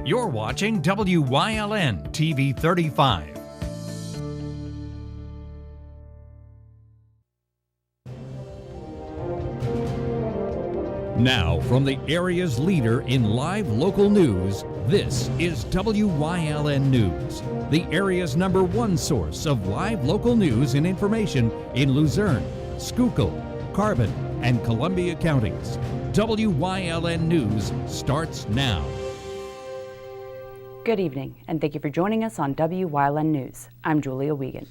You're watching WYLN TV 35. Now, from the area's leader in live local news, this is WYLN News, the area's #1 source of live local news and information in Luzerne, Schuylkill, Carbon, and Columbia counties. WYLN News starts now. Good evening, and thank you for joining us on WYLN News. I'm Julia Wiegand.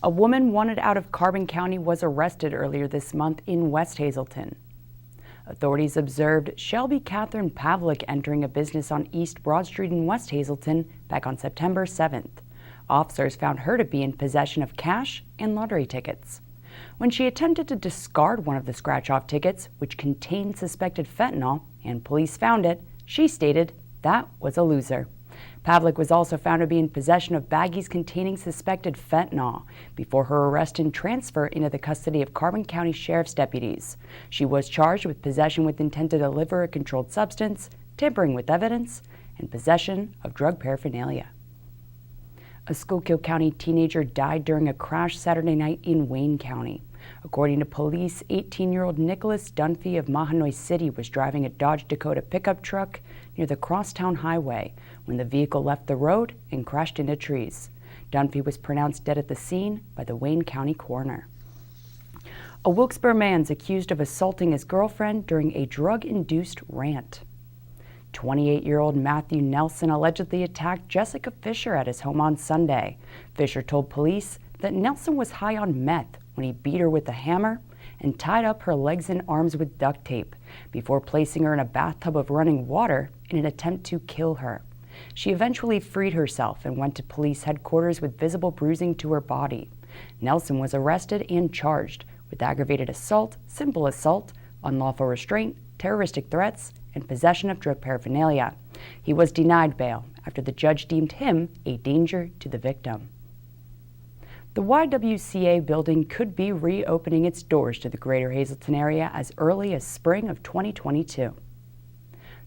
A woman wanted out of Carbon County was arrested earlier this month in West Hazelton. Authorities observed Shelby Catherine Pavlik entering a business on East Broad Street in West Hazelton back on September 7th. Officers found her to be in possession of cash and lottery tickets. When she attempted to discard one of the scratch-off tickets, which contained suspected fentanyl, and police found it, she stated that was a loser. Pavlik was also found to be in possession of baggies containing suspected fentanyl before her arrest and transfer into the custody of Carbon County Sheriff's deputies. She was charged with possession with intent to deliver a controlled substance, tampering with evidence, and possession of drug paraphernalia. A Schuylkill County teenager died during a crash Saturday night in Wayne County. According to police, 18-year-old Nicholas Dunphy of Mahanoy City was driving a Dodge Dakota pickup truck near the Crosstown Highway when the vehicle left the road and crashed into trees. Dunphy was pronounced dead at the scene by the Wayne County coroner. A Wilkes-Barre man's accused of assaulting his girlfriend during a drug-induced rant. 28-year-old Matthew Nelson allegedly attacked Jessica Fisher at his home on Sunday. Fisher told police that Nelson was high on meth when he beat her with a hammer and tied up her legs and arms with duct tape before placing her in a bathtub of running water in an attempt to kill her. She eventually freed herself and went to police headquarters with visible bruising to her body. Nelson was arrested and charged with aggravated assault, simple assault, unlawful restraint, terroristic threats, and possession of drug paraphernalia. He was denied bail after the judge deemed him a danger to the victim. The YWCA building could be reopening its doors to the greater Hazelton area as early as spring of 2022.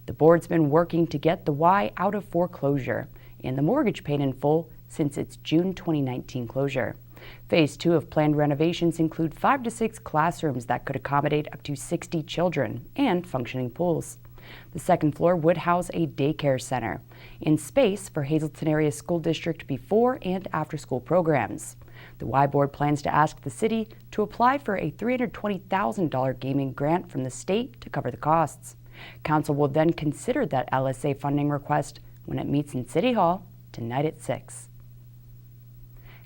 The board's been working to get the Y out of foreclosure and the mortgage paid in full since its June 2019 closure. Phase 2 of planned renovations include 5 to 6 classrooms that could accommodate up to 60 children and functioning pools. The second floor would house a daycare center and space for Hazelton Area School District before and after school programs. The Y Board plans to ask the city to apply for a $320,000 gaming grant from the state to cover the costs. Council will then consider that LSA funding request when it meets in City Hall tonight at 6.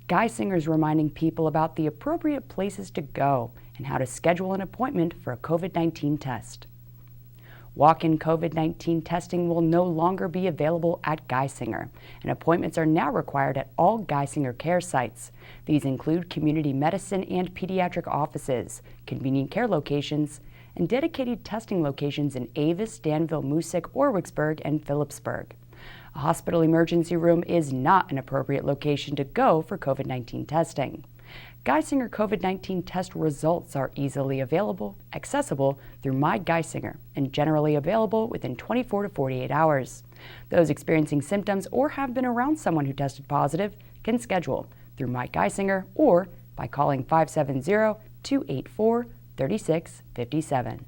Geissinger's reminding people about the appropriate places to go and how to schedule an appointment for a COVID-19 test. Walk-in COVID-19 testing will no longer be available at Geisinger, and appointments are now required at all Geisinger care sites. These include community medicine and pediatric offices, convenient care locations, and dedicated testing locations in Avis, Danville, Moosic, Orwicksburg, and Phillipsburg. A hospital emergency room is not an appropriate location to go for COVID-19 testing. Geisinger COVID-19 test results are easily accessible through My Geisinger, and generally available within 24 to 48 hours. Those experiencing symptoms or have been around someone who tested positive can schedule through My Geisinger or by calling 570-284-3657.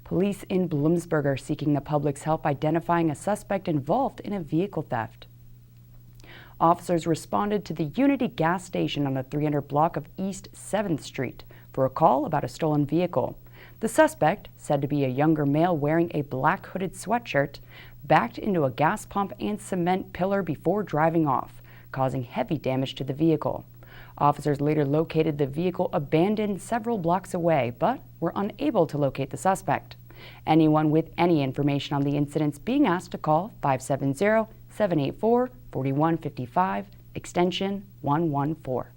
Police in Bloomsburg are seeking the public's help identifying a suspect involved in a vehicle theft. Officers responded to the Unity gas station on the 300 block of East 7th Street for a call about a stolen vehicle. The suspect, said to be a younger male wearing a black hooded sweatshirt, backed into a gas pump and cement pillar before driving off, causing heavy damage to the vehicle. Officers later located the vehicle abandoned several blocks away, but were unable to locate the suspect. Anyone with any information on the incidents being asked to call 570-784-4155, extension 114.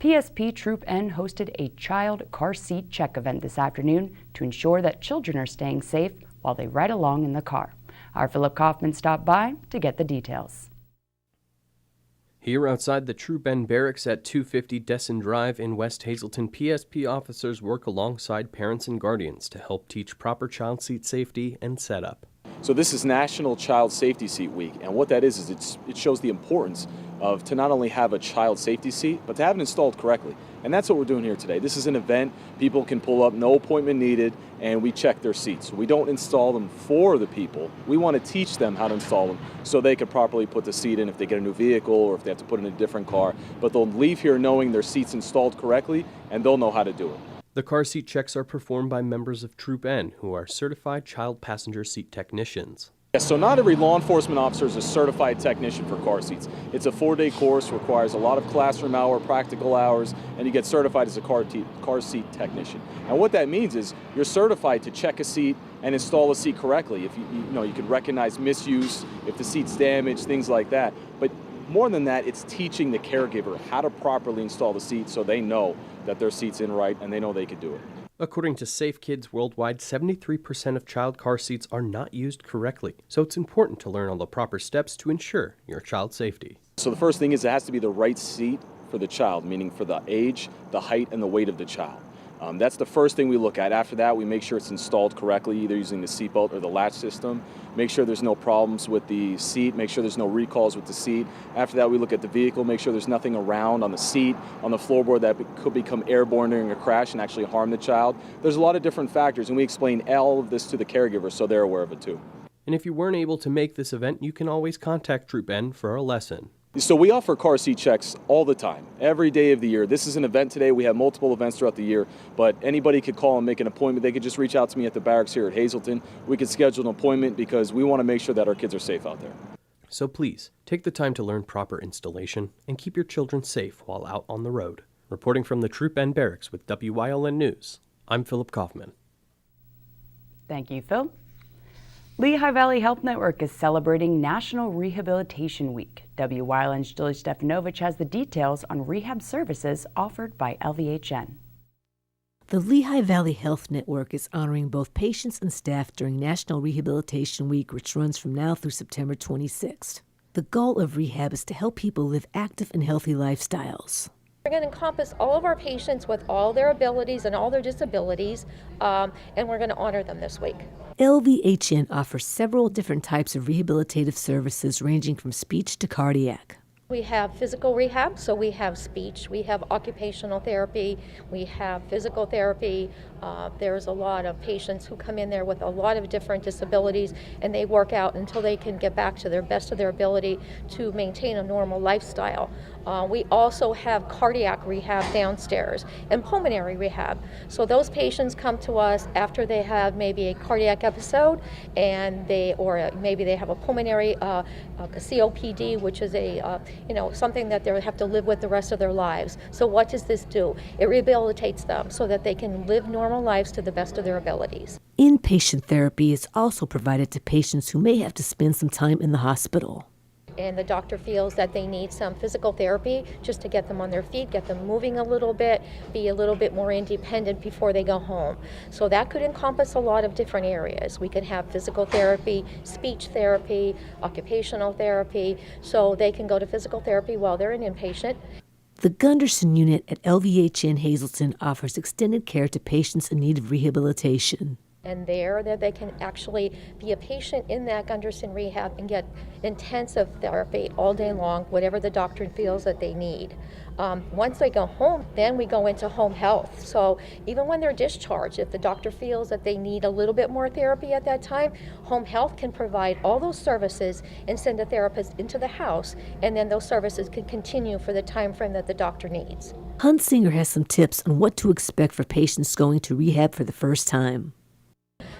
PSP Troop N hosted a child car seat check event this afternoon to ensure that children are staying safe while they ride along in the car. Our Philip Kaufman stopped by to get the details. Here outside the Troop N Barracks at 250 Desson Drive in West Hazelton, PSP officers work alongside parents and guardians to help teach proper child seat safety and setup. So this is National Child Safety Seat Week, and what that is it shows the importance of to not only have a child safety seat, but to have it installed correctly. And that's what we're doing here today. This is an event. People can pull up, no appointment needed, and we check their seats. We don't install them for the people. We want to teach them how to install them so they can properly put the seat in if they get a new vehicle or if they have to put in a different car. But they'll leave here knowing their seat's installed correctly, and they'll know how to do it. The car seat checks are performed by members of Troop N, who are certified child passenger seat technicians. Yes, so not every law enforcement officer is a certified technician for car seats. It's a 4-day course, requires a lot of classroom hour, practical hours, and you get certified as a car seat technician. And what that means is you're certified to check a seat and install a seat correctly. If you can recognize misuse, if the seat's damaged, things like that. But more than that, it's teaching the caregiver how to properly install the seat so they know that their seat's in right and they know they can do it. According to Safe Kids Worldwide, 73% of child car seats are not used correctly, so it's important to learn all the proper steps to ensure your child's safety. So the first thing is it has to be the right seat for the child, meaning for the age, the height, and the weight of the child. That's the first thing we look at. After that, we make sure it's installed correctly, either using the seatbelt or the latch system. Make sure there's no problems with the seat. Make sure there's no recalls with the seat. After that, we look at the vehicle, make sure there's nothing around on the seat, on the floorboard that could become airborne during a crash and actually harm the child. There's a lot of different factors, and we explain all of this to the caregiver so they're aware of it too. And if you weren't able to make this event, you can always contact Troop N for a lesson. So we offer car seat checks all the time, every day of the year. This is an event today. We have multiple events throughout the year, but anybody could call and make an appointment. They could just reach out to me at the barracks here at Hazleton. We could schedule an appointment because we want to make sure that our kids are safe out there. So please, take the time to learn proper installation and keep your children safe while out on the road. Reporting from the Troop N Barracks with Wyln News, I'm Philip Kaufman. Thank you, Phil. Lehigh Valley Health Network is celebrating National Rehabilitation Week. Wyln's Julie Stefanovich has the details on rehab services offered by LVHN. The Lehigh Valley Health Network is honoring both patients and staff during National Rehabilitation Week, which runs from now through September 26th. The goal of rehab is to help people live active and healthy lifestyles. We're going to encompass all of our patients with all their abilities and all their disabilities, and we're going to honor them this week. LVHN offers several different types of rehabilitative services ranging from speech to cardiac. We have physical rehab, so we have speech, we have occupational therapy, we have physical therapy. There's a lot of patients who come in there with a lot of different disabilities, and they work out until they can get back to their best of their ability to maintain a normal lifestyle. We also have cardiac rehab downstairs and pulmonary rehab. So those patients come to us after they have maybe a cardiac episode, and maybe they have a pulmonary a COPD, which is something that they have to live with the rest of their lives. So what does this do? It rehabilitates them so that they can live normal lives to the best of their abilities. Inpatient therapy is also provided to patients who may have to spend some time in the hospital. And the doctor feels that they need some physical therapy just to get them on their feet, get them moving a little bit, be a little bit more independent before they go home. So that could encompass a lot of different areas. We can have physical therapy, speech therapy, occupational therapy, so they can go to physical therapy while they're an inpatient. The Gunderson Unit at LVHN Hazleton offers extended care to patients in need of rehabilitation. And there they can actually be a patient in that Gunderson Rehab and get intensive therapy all day long, whatever the doctor feels that they need. Once they go home, then we go into home health. So even when they're discharged, if the doctor feels that they need a little bit more therapy at that time, home health can provide all those services and send a therapist into the house, and then those services can continue for the time frame that the doctor needs. Hunsinger has some tips on what to expect for patients going to rehab for the first time.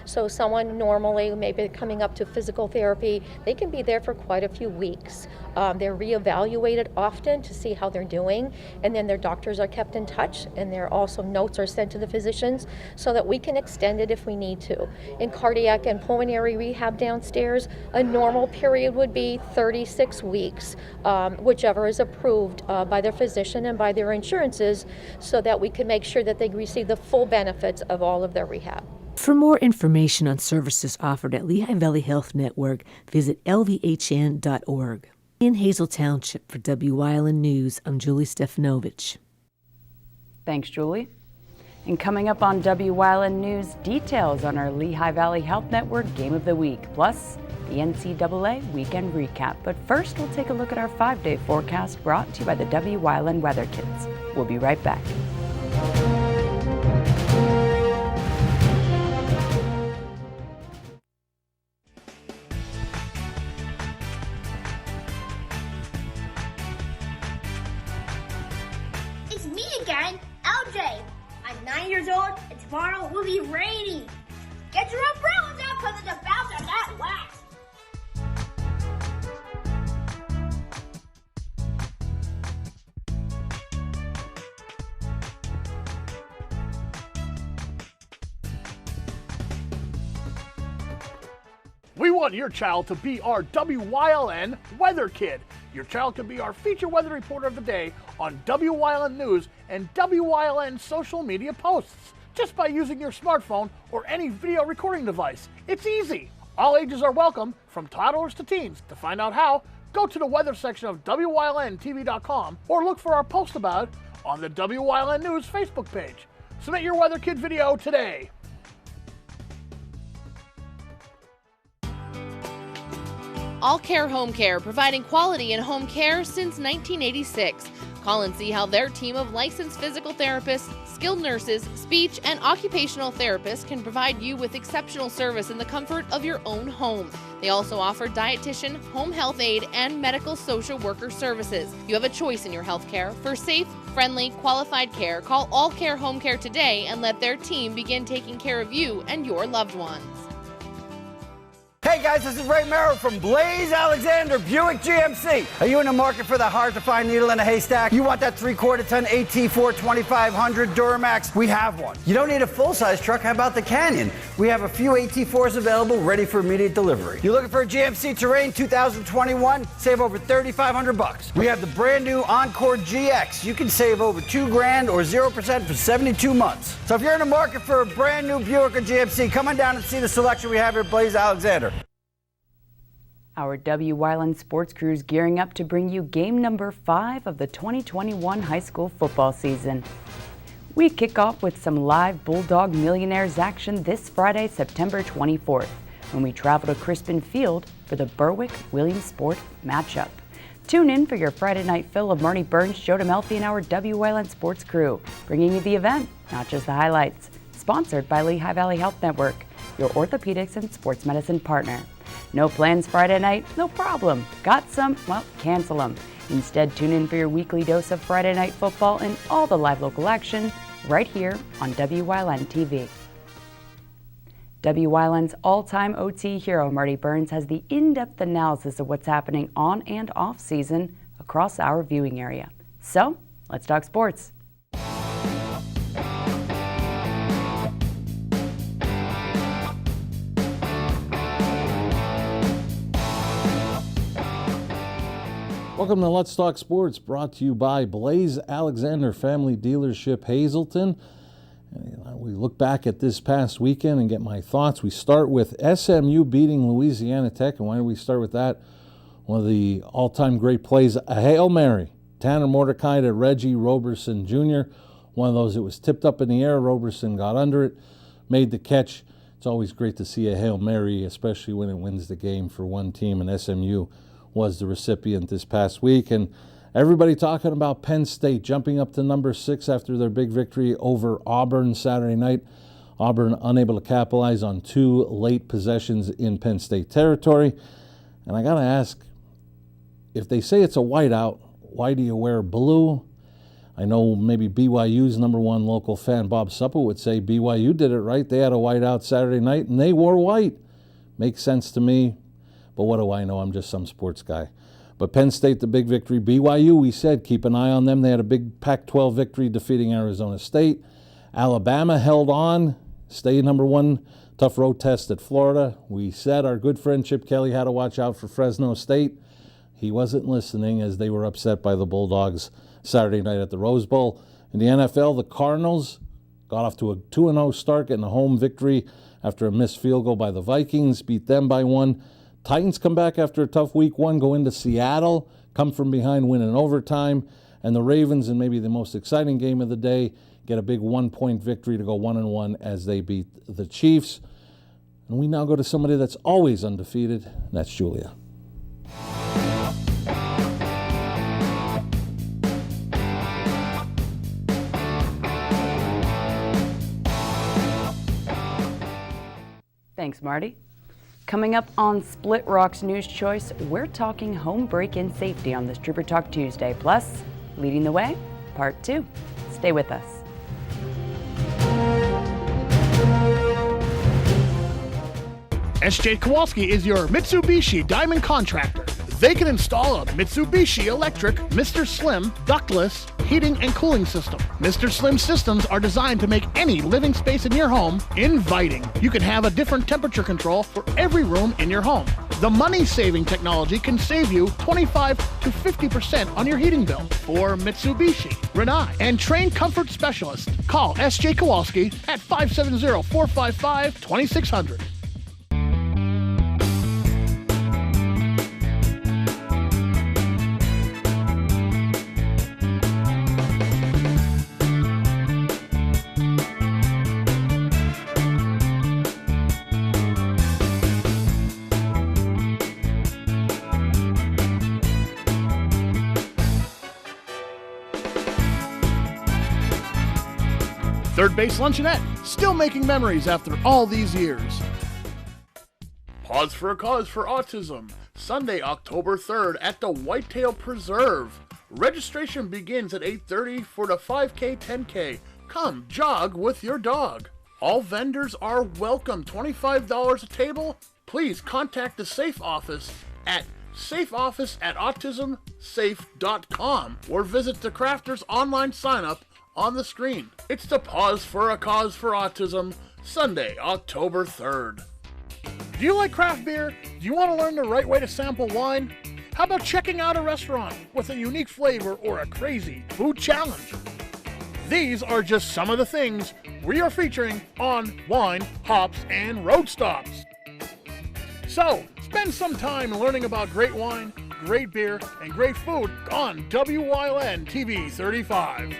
So someone normally, maybe coming up to physical therapy, they can be there for quite a few weeks. They're reevaluated often to see how they're doing, and then their doctors are kept in touch, and there also notes are sent to the physicians so that we can extend it if we need to. In cardiac and pulmonary rehab downstairs, a normal period would be 36 weeks, whichever is approved by their physician and by their insurances, so that we can make sure that they receive the full benefits of all of their rehab. For more information on services offered at Lehigh Valley Health Network, visit lvhn.org. In Hazel Township for Wyln News, I'm Julie Stefanovich. Thanks, Julie. And coming up on Wyln News, details on our Lehigh Valley Health Network Game of the Week, plus the NCAA Weekend Recap. But first, we'll take a look at our 5-day forecast brought to you by the Wyln Weather Kids. We'll be right back. It's me again, LJ. I'm 9 years old, and tomorrow will be rainy. Get your umbrellas out because it's about to get wet. We want your child to be our WYLN Weather Kid. Your child can be our feature weather reporter of the day on WYLN News and WYLN social media posts just by using your smartphone or any video recording device. It's easy. All ages are welcome, from toddlers to teens. To find out how, go to the weather section of WYLNTV.com or look for our post about it on the WYLN News Facebook page. Submit your Weather Kid video today. All Care Home Care, providing quality in home care since 1986. Call and see how their team of licensed physical therapists, skilled nurses, speech, and occupational therapists can provide you with exceptional service in the comfort of your own home. They also offer dietitian, home health aide, and medical social worker services. You have a choice in your health care. For safe, friendly, qualified care, call All Care Home Care today and let their team begin taking care of you and your loved ones. Hey guys, this is Ray Merrill from Blaze Alexander Buick GMC. Are you in the market for the hard-to-find needle in a haystack? You want that 3/4 ton AT4 2500 Duramax? We have one. You don't need a full-size truck. How about the Canyon? We have a few AT4s available, ready for immediate delivery. You're looking for a GMC Terrain 2021? Save over $3,500. We have the brand new Encore GX. You can save over $2,000 or 0% for 72 months. So if you're in the market for a brand new Buick or GMC, come on down and see the selection we have here at Blaze Alexander. Our Wyln sports crew is gearing up to bring you game number 5 of the 2021 high school football season. We kick off with some live Bulldog Millionaires action this Friday, September 24th, when we travel to Crispin Field for the Berwick-Williamsport matchup. Tune in for your Friday night fill of Marty Burns, Joe DeMelfi, and our Wyln sports crew, bringing you the event, not just the highlights. Sponsored by Lehigh Valley Health Network, your orthopedics and sports medicine partner. No plans Friday night? No problem. Got some? Well, cancel them. Instead, tune in for your weekly dose of Friday night football and all the live local action right here on Wyln TV. Wyln's all-time OT hero, Marty Burns, has the in-depth analysis of what's happening on and off season across our viewing area. So, let's talk sports. Welcome to Let's Talk Sports, brought to you by Blaze Alexander Family Dealership, Hazleton. We look back at this past weekend and get my thoughts. We start with SMU beating Louisiana Tech, and why do we start with that? One of the all-time great plays, a Hail Mary. Tanner Mordecai to Reggie Roberson Jr. One of those, it was tipped up in the air, Roberson got under it, made the catch. It's always great to see a Hail Mary, especially when it wins the game for one team, and SMU was the recipient this past week. And everybody talking about Penn State jumping up to number 6 after their big victory over Auburn Saturday night. Auburn unable to capitalize on 2 late possessions in Penn State territory. And I got to ask, if they say it's a whiteout, why do you wear blue? I know maybe BYU's number 1 local fan, Bob Supple, would say BYU did it right. They had a whiteout Saturday night, and they wore white. Makes sense to me. But what do I know? I'm just some sports guy. But Penn State, the big victory. BYU, we said, keep an eye on them. They had a big Pac-12 victory defeating Arizona State. Alabama held on, stayed number 1. Tough road test at Florida. We said our good friend Chip Kelly had to watch out for Fresno State. He wasn't listening as they were upset by the Bulldogs Saturday night at the Rose Bowl. In the NFL, the Cardinals got off to a 2-0 start, getting a home victory after a missed field goal by the Vikings, beat them by 1. Titans come back after a tough week 1, go into Seattle, come from behind, win in overtime. And the Ravens, in maybe the most exciting game of the day, get a big 1-point victory to go 1-1 as they beat the Chiefs. And we now go to somebody that's always undefeated, and that's Julia. Thanks, Marty. Coming up on Split Rock's News Choice, we're talking home break-in safety on this Trooper Talk Tuesday. Plus, Leading the Way, Part 2. Stay with us. SJ Kowalski is your Mitsubishi Diamond contractor. They can install a Mitsubishi electric Mr. Slim ductless heating and cooling system. Mr. Slim systems are designed to make any living space in your home inviting. You can have a different temperature control for every room in your home. The money-saving technology can save you 25 to 50% on your heating bill. For Mitsubishi, Renai, and trained comfort specialists, call SJ Kowalski at 570-455-2600. Third Base Luncheonette, still making memories after all these years. Pause for a Cause for Autism, Sunday, October 3rd at the Whitetail Preserve. Registration begins at 8:30 for the 5K, 10K. Come jog with your dog. All vendors are welcome, $25 a table. Please contact the Safe Office at safeoffice@autismsafe.com or visit the Crafters online sign-up on the screen. It's the Pause for a Cause for Autism, Sunday, October 3rd. Do you like craft beer? Do you want to learn the right way to sample wine? How about checking out a restaurant with a unique flavor or a crazy food challenge? These are just some of the things we are featuring on Wine, Hops, and Road Stops. So, spend some time learning about great wine, great beer, and great food on WYLN TV 35.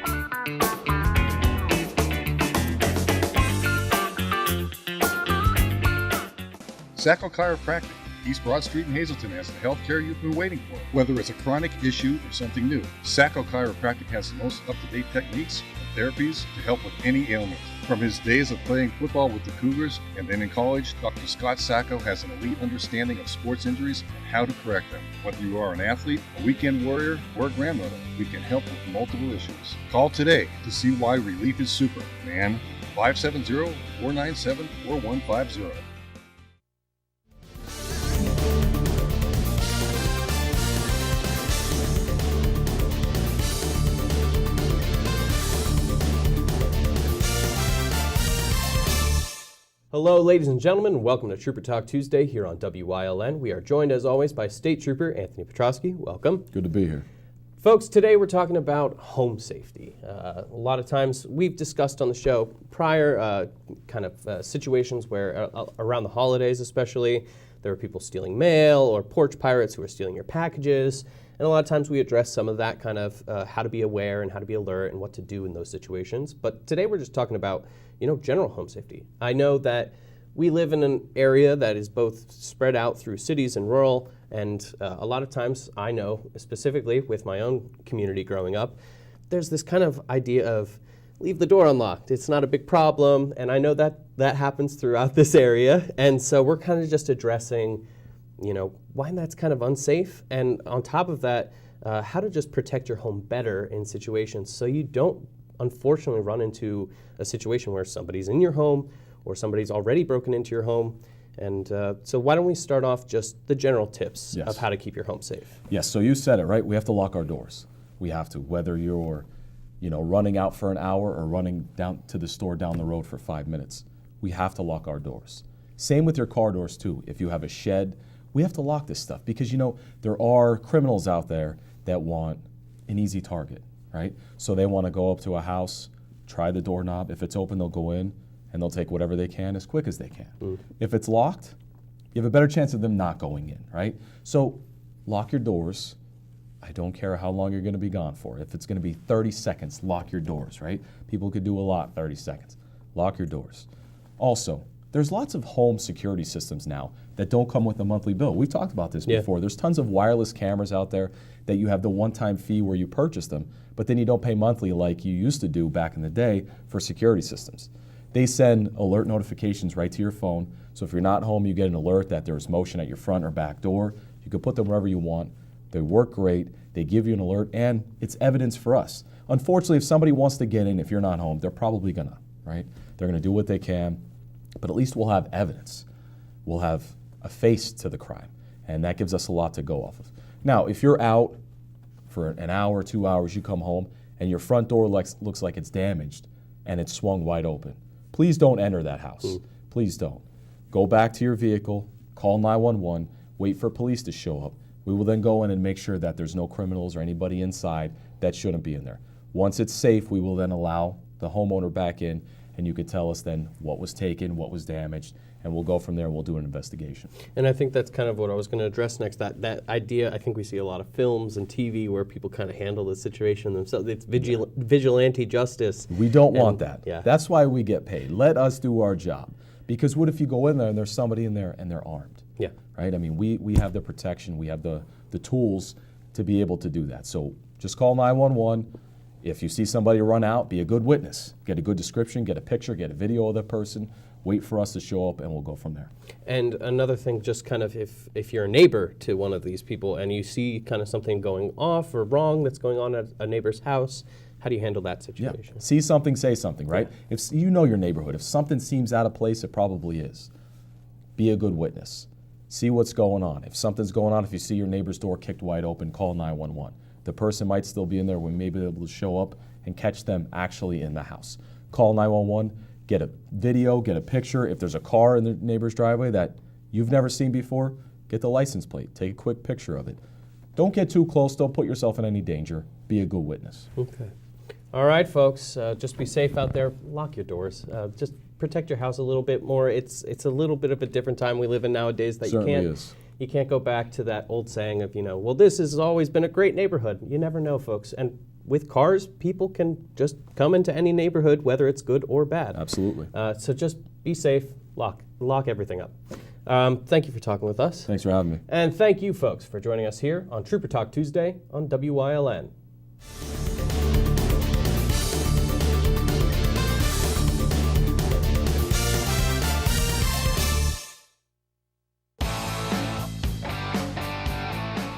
Sacco Chiropractic, East Broad Street in Hazleton has the healthcare you've been waiting for. Whether it's a chronic issue or something new, Sacco Chiropractic has the most up-to-date techniques and therapies to help with any ailment. From his days of playing football with the Cougars and then in college, Dr. Scott Sacco has an elite understanding of sports injuries and how to correct them. Whether you are an athlete, a weekend warrior, or a grandmother, we can help with multiple issues. Call today to see why relief is super, man. 570-497-4150. Hello, ladies and gentlemen. Welcome to Trooper Talk Tuesday here on WYLN. We are joined, as always, by State Trooper Anthony Petrosky. Welcome. Good to be here. Folks, today we're talking about home safety. A lot of times we've discussed on the show prior situations where, around the holidays especially, there were people stealing mail or porch pirates who were stealing your packages. And a lot of times we address some of that kind of how to be aware and how to be alert and what to do in those situations. But today we're just talking about, general home safety. I know that we live in an area that is both spread out through cities and rural, and a lot of times I know, specifically with my own community growing up, there's this kind of idea of leave the door unlocked. It's not a big problem, and I know that happens throughout this area, and so we're kind of just addressing why that's kind of unsafe, and on top of that, how to just protect your home better in situations so you don't unfortunately run into a situation where somebody's in your home or somebody's already broken into your home. And so why don't we start off just the general tips of how to keep your home safe? Yes, so you said it, right? We have to lock our doors. We have to, whether you're running out for an hour or running down to the store down the road for 5 minutes. We have to lock our doors. Same with your car doors too. If you have a shed, we have to lock this stuff because there are criminals out there that want an easy target, right? So they want to go up to a house, try the doorknob. If it's open, they'll go in and they'll take whatever they can as quick as they can. If it's locked, you have a better chance of them not going in, right? So lock your doors. I don't care how long you're going to be gone for. If it's going to be 30 seconds, lock your doors, right? People could do a lot, 30 seconds. Lock your doors. Also, there's lots of home security systems now that don't come with a monthly bill. We've talked about this before. There's tons of wireless cameras out there that you have the one-time fee where you purchase them, but then you don't pay monthly like you used to do back in the day for security systems. They send alert notifications right to your phone. So if you're not home, you get an alert that there's motion at your front or back door. You can put them wherever you want. They work great. They give you an alert, and it's evidence for us. Unfortunately, if somebody wants to get in, if you're not home, they're probably gonna, right? They're gonna do what they can, but at least we'll have evidence. We'll have a face to the crime, and that gives us a lot to go off of. Now, if you're out for an hour, 2 hours, you come home, and your front door looks like it's damaged, and it's swung wide open, please don't enter that house. Please don't. Go back to your vehicle, call 911, wait for police to show up. We will then go in and make sure that there's no criminals or anybody inside that shouldn't be in there. Once it's safe, we will then allow the homeowner back in, and you could tell us then what was taken, what was damaged, and we'll go from there and we'll do an investigation. And I think that's kind of what I was going to address next, that idea. I think we see a lot of films and TV where people kind of handle the situation themselves. It's vigilante justice. We don't want that. Yeah. That's why we get paid. Let us do our job. Because what if you go in there and there's somebody in there and they're armed? Yeah. Right? I mean, we have the protection, we have the tools to be able to do that. So just call 911. If you see somebody run out, be a good witness. Get a good description, get a picture, get a video of the person, wait for us to show up, and we'll go from there. And another thing, just kind of if you're a neighbor to one of these people and you see kind of something going off or wrong that's going on at a neighbor's house, how do you handle that situation? Yeah. See something, say something, right? Yeah. If you know your neighborhood, if something seems out of place, it probably is. Be a good witness. See what's going on. If something's going on, if you see your neighbor's door kicked wide open, call 911. The person might still be in there. We may be able to show up and catch them actually in the house. Call 911, get a video, get a picture. If there's a car in the neighbor's driveway that you've never seen before, get the license plate. Take a quick picture of it. Don't get too close. Don't put yourself in any danger. Be a good witness. Okay. All right, folks. Just be safe out there. Lock your doors. Just protect your house a little bit more. It's a little bit of a different time we live in nowadays that you can't go back to that old saying of, well, this has always been a great neighborhood. You never know, folks. And with cars, people can just come into any neighborhood, whether it's good or bad. Absolutely. So just be safe. Lock everything up. Thank you for talking with us. Thanks for having me. And thank you, folks, for joining us here on Trooper Talk Tuesday on WYLN.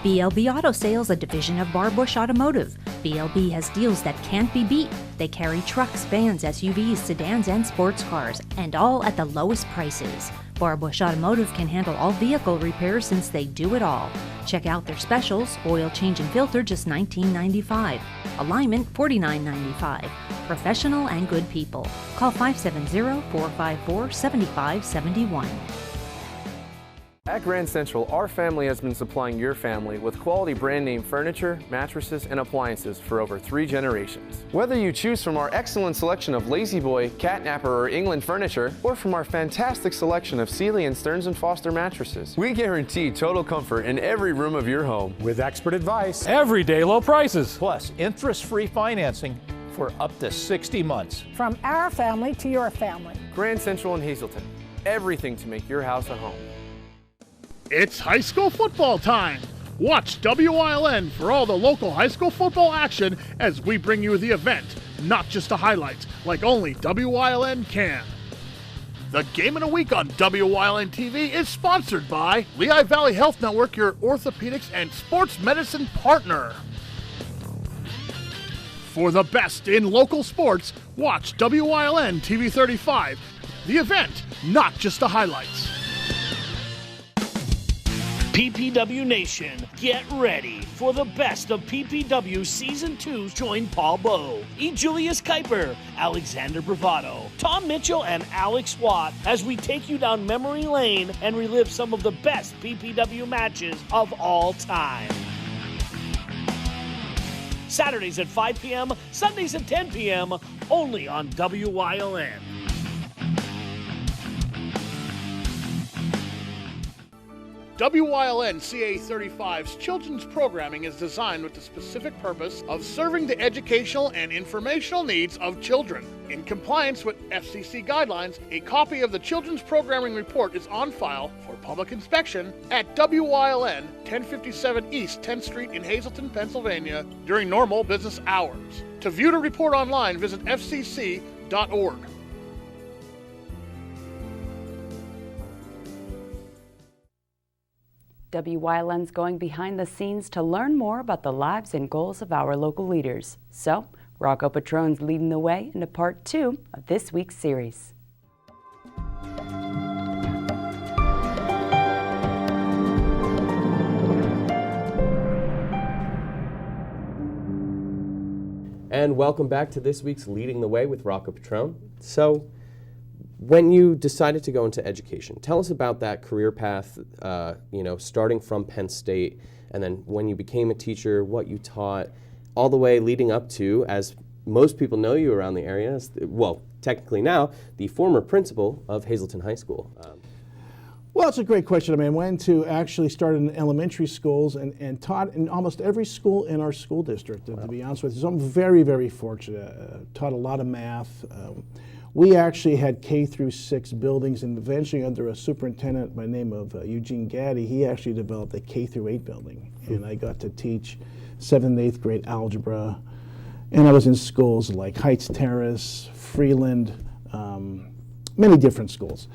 BLB Auto Sales, a division of Barbush Automotive. BLB has deals that can't be beat. They carry trucks, vans, SUVs, sedans, and sports cars, and all at the lowest prices. Barbush Automotive can handle all vehicle repairs since they do it all. Check out their specials: oil change and filter, just $19.95. Alignment, $49.95. Professional and good people. Call 570-454-7571. At Grand Central, our family has been supplying your family with quality brand name furniture, mattresses, and appliances for over 3 generations. Whether you choose from our excellent selection of Lazy Boy, Catnapper, or England furniture, or from our fantastic selection of Sealy and Stearns & Foster mattresses, we guarantee total comfort in every room of your home. With expert advice, everyday low prices, plus interest-free financing for up to 60 months. From our family to your family. Grand Central in Hazleton. Everything to make your house a home. It's high school football time. Watch WYLN for all the local high school football action as we bring you the event, not just the highlights, like only WYLN can. The Game of the Week on WYLN TV is sponsored by Lehigh Valley Health Network, your orthopedics and sports medicine partner. For the best in local sports, watch WYLN TV 35. The event, not just the highlights. PPW Nation, get ready for the best of PPW Season 2. Join Paul Bowe, E. Julius Kuiper, Alexander Bravado, Tom Mitchell, and Alex Watt as we take you down memory lane and relive some of the best PPW matches of all time. Saturdays at 5 p.m., Sundays at 10 p.m., only on WYLN. WYLN CA35's children's programming is designed with the specific purpose of serving the educational and informational needs of children. In compliance with FCC guidelines, a copy of the Children's Programming Report is on file for public inspection at WYLN 1057 East 10th Street in Hazleton, Pennsylvania during normal business hours. To view the report online, visit fcc.org. WYLN's going behind the scenes to learn more about the lives and goals of our local leaders. So, Rocco Patron's leading the way into part 2 of this week's series. And welcome back to this week's Leading the Way with Rocco Patron. So, when you decided to go into education, tell us about that career path, starting from Penn State, and then when you became a teacher, what you taught, all the way leading up to, as most people know you around the area, as, well, technically now, the former principal of Hazleton High School. Well, it's a great question. I mean, I went to actually start in elementary schools and taught in almost every school in our school district, to be honest with you. So I'm very, very fortunate. Taught a lot of math. We actually had K through 6 buildings, and eventually under a superintendent by the name of Eugene Gaddy, he actually developed a K through 8 building. And I got to teach 7th and 8th grade algebra. And I was in schools like Heights Terrace, Freeland, many different schools.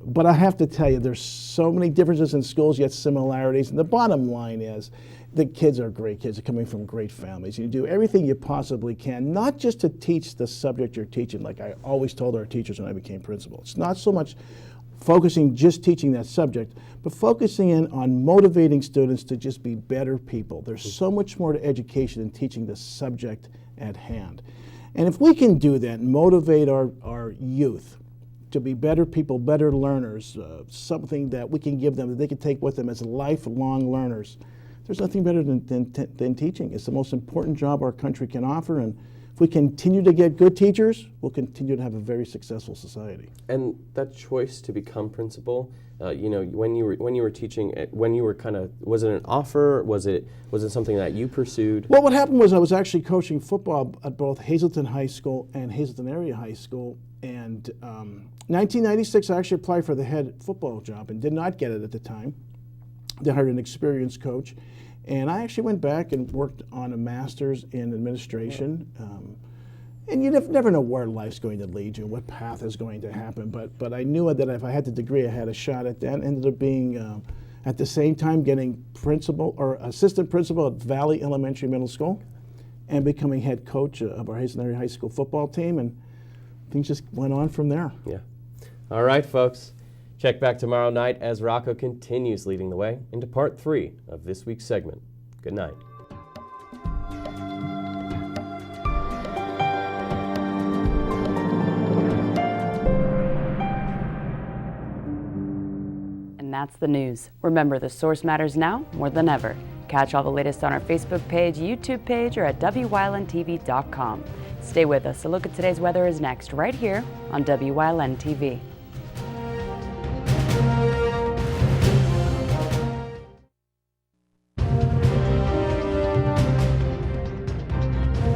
But I have to tell you, there's so many differences in schools, yet similarities. And the bottom line is, the kids are great kids. They're coming from great families. You do everything you possibly can, not just to teach the subject you're teaching, like I always told our teachers when I became principal. It's not so much focusing just teaching that subject, but focusing in on motivating students to just be better people. There's so much more to education than teaching the subject at hand. And if we can do that and motivate our youth to be better people, better learners, something that we can give them that they can take with them as lifelong learners, there's nothing better than teaching. It's the most important job our country can offer, and if we continue to get good teachers, we'll continue to have a very successful society. And that choice to become principal, when you were teaching, when you were was it an offer? Was it something that you pursued? Well, what happened was I was actually coaching football at both Hazleton High School and Hazleton Area High School, and 1996 I actually applied for the head football job and did not get it at the time. They hired an experienced coach, and I actually went back and worked on a master's in administration. And you never know where life's going to lead you, what path is going to happen. But I knew that if I had the degree, I had a shot at that. Ended up being, at the same time, getting principal or assistant principal at Valley Elementary Middle School, and becoming head coach of our Hazleton Area High School football team, and things just went on from there. Yeah. All right, folks. Check back tomorrow night as Rocco continues leading the way into part 3 of this week's segment. Good night. And that's the news. Remember, the source matters now more than ever. Catch all the latest on our Facebook page, YouTube page, or at WYLNTV.com. Stay with us. A look at today's weather is next, right here on WYLN TV.